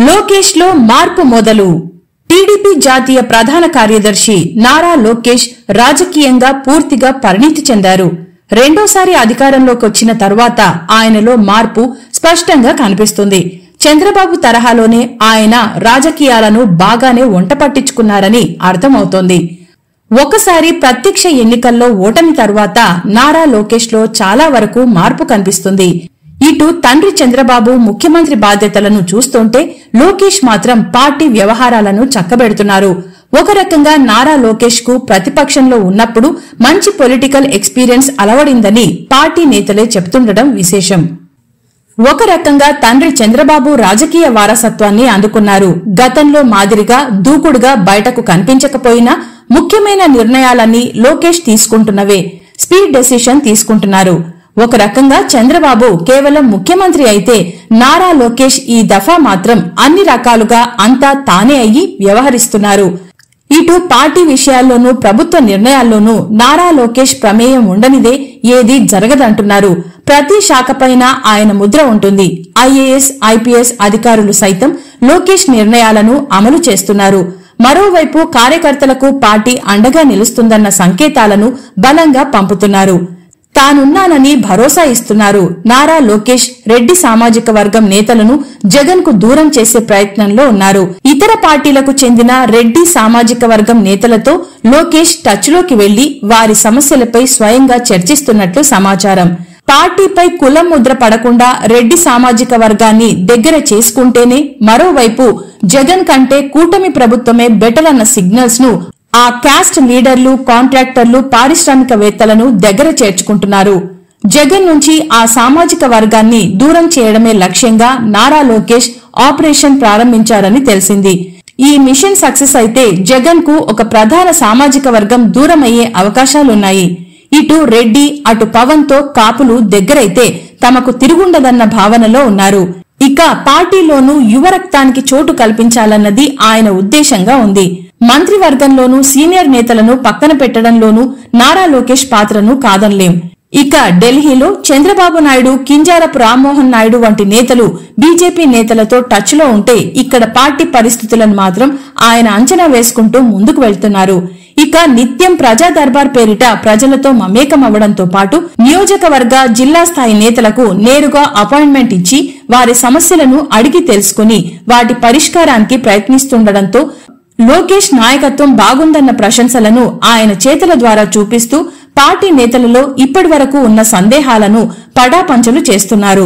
లోకేష్ లో మార్పు మొదలు. టీడీపీ జాతీయ ప్రధాన కార్యదర్శి నారా లోకేష్ రాజకీయంగా పూర్తిగా పరిణితి చెందారు. రెండోసారి అధికారంలోకి వచ్చిన తర్వాత ఆయనలో మార్పు స్పష్టంగా కనిపిస్తుంది. చంద్రబాబు తరహాలోనే ఆయన రాజకీయాలను బాగానే వంట పట్టించుకున్నారని అర్థమవుతోంది. ఒకసారి ప్రత్యక్ష ఎన్నికల్లో ఓటమి తర్వాత నారా లోకేష్ లో చాలా వరకు మార్పు కనిపిస్తుంది. ఇటు తండ్రి చంద్రబాబు ముఖ్యమంత్రి బాధ్యతలను చూస్తుంటే లోకేష్ మాత్రం పార్టీ వ్యవహారాలను చక్కబెడుతున్నారు. ఒక రకంగా నారా లోకేష్ కు ప్రతిపక్షంలో ఉన్నప్పుడు మంచి పొలిటికల్ ఎక్స్పీరియన్స్ అలవడిందని పార్టీ నేతలే చెప్తుండడం విశేషం. ఒక రకంగా తండ్రి చంద్రబాబు రాజకీయ వారసత్వాన్ని అందుకున్నారు. గతంలో మాదిరిగా దూకుడుగా బయటకు కనిపించకపోయినా ముఖ్యమైన నిర్ణయాలన్నీ లోకేష్ తీసుకుంటున్నవే. స్పీడ్ డెసిషన్ తీసుకుంటున్నారు. ఒక రకంగా చంద్రబాబు కేవలం ముఖ్యమంత్రి అయితే నారా లోకేష్ ఈ దఫా మాత్రం అన్ని రకాలుగా అంతా తానే అయ్యి వ్యవహరిస్తున్నారు. ఇటు పార్టీ విషయాల్లోనూ ప్రభుత్వ నిర్ణయాల్లోనూ నారా లోకేష్ ప్రమేయం ఉండనిదే ఏదీ జరగదంటున్నారు. ప్రతి శాఖపైన ఆయన ముద్ర ఉంటుంది. ఐఏఎస్, ఐపీఎస్ అధికారులు సైతం లోకేష్ నిర్ణయాలను అమలు చేస్తున్నారు. మరోవైపు కార్యకర్తలకు పార్టీ అండగా నిలుస్తుందన్న సంకేతాలను బలంగా పంపుతున్నారు. తానున్నానని భరోసా ఇస్తున్నారు. నారా లోకేష్ రెడ్డి సామాజిక వర్గం నేతలను జగన్ కు దూరం చేసే ప్రయత్నంలో ఉన్నారు. ఇతర పార్టీలకు చెందిన రెడ్డి సామాజిక వర్గం నేతలతో లోకేష్ టచ్ లోకి వెళ్లి వారి సమస్యలపై స్వయంగా చర్చిస్తున్నట్లు సమాచారం. పార్టీపై కులం ముద్ర పడకుండా రెడ్డి సామాజిక వర్గాన్ని దగ్గర చేసుకుంటేనే మరోవైపు జగన్ కంటే కూటమి ప్రభుత్వమే బెటర్ అన్న సిగ్నల్స్ ను ఆ క్యాస్ట్ లీడర్లు, కాంట్రాక్టర్లు, పారిశ్రామికవేత్తలను దగ్గర చేర్చుకుంటున్నారు. జగన్ నుంచి ఆ సామాజిక వర్గాన్ని దూరం చేయడమే లక్ష్యంగా నారా లోకేష్ ఆపరేషన్ ప్రారంభించారని తెలిసింది. ఈ మిషన్ సక్సెస్ అయితే జగన్ కు ఒక ప్రధాన సామాజిక వర్గం దూరమయ్యే అవకాశాలున్నాయి. ఇటు రెడ్డి, అటు పవన్ తో కాపులు దగ్గరైతే తమకు తిరుగుండదన్న భావనలో ఉన్నారు. ఇక పార్టీలోనూ యువ రక్తానికి చోటు కల్పించాలన్నది ఆయన ఉద్దేశంగా ఉంది. మంత్రివర్గంలోనూ సీనియర్ నేతలను పక్కన పెట్టడంలోనూ నారా లోకేష్ పాత్రను కాదనలేం. ఇక ఢిల్లీలో చంద్రబాబు నాయుడు, కింజారపు రామ్మోహన్ నాయుడు వంటి నేతలు బీజేపీ నేతలతో టచ్ లో ఉంటే ఇక్కడ పార్టీ పరిస్థితులను మాత్రం ఆయన అంచనా వేసుకుంటూ ముందుకు వెళ్తున్నారు. ఇక నిత్యం ప్రజా దర్బార్ పేరిట ప్రజలతో మమేకమవ్వడంతో పాటు నియోజకవర్గ, జిల్లా స్థాయి నేతలకు నేరుగా అపాయింట్మెంట్ ఇచ్చి వారి సమస్యలను అడిగి తెలుసుకుని వాటి పరిష్కారానికి ప్రయత్నిస్తుండటంతో లోకేష్ నాయకత్వం బాగుందన్న ప్రశంసలను ఆయన చేతల ద్వారా చూపిస్తూ పార్టీ నేతలలో ఇప్పటివరకు ఉన్న సందేహాలను పటాపంచలు చేస్తున్నారు.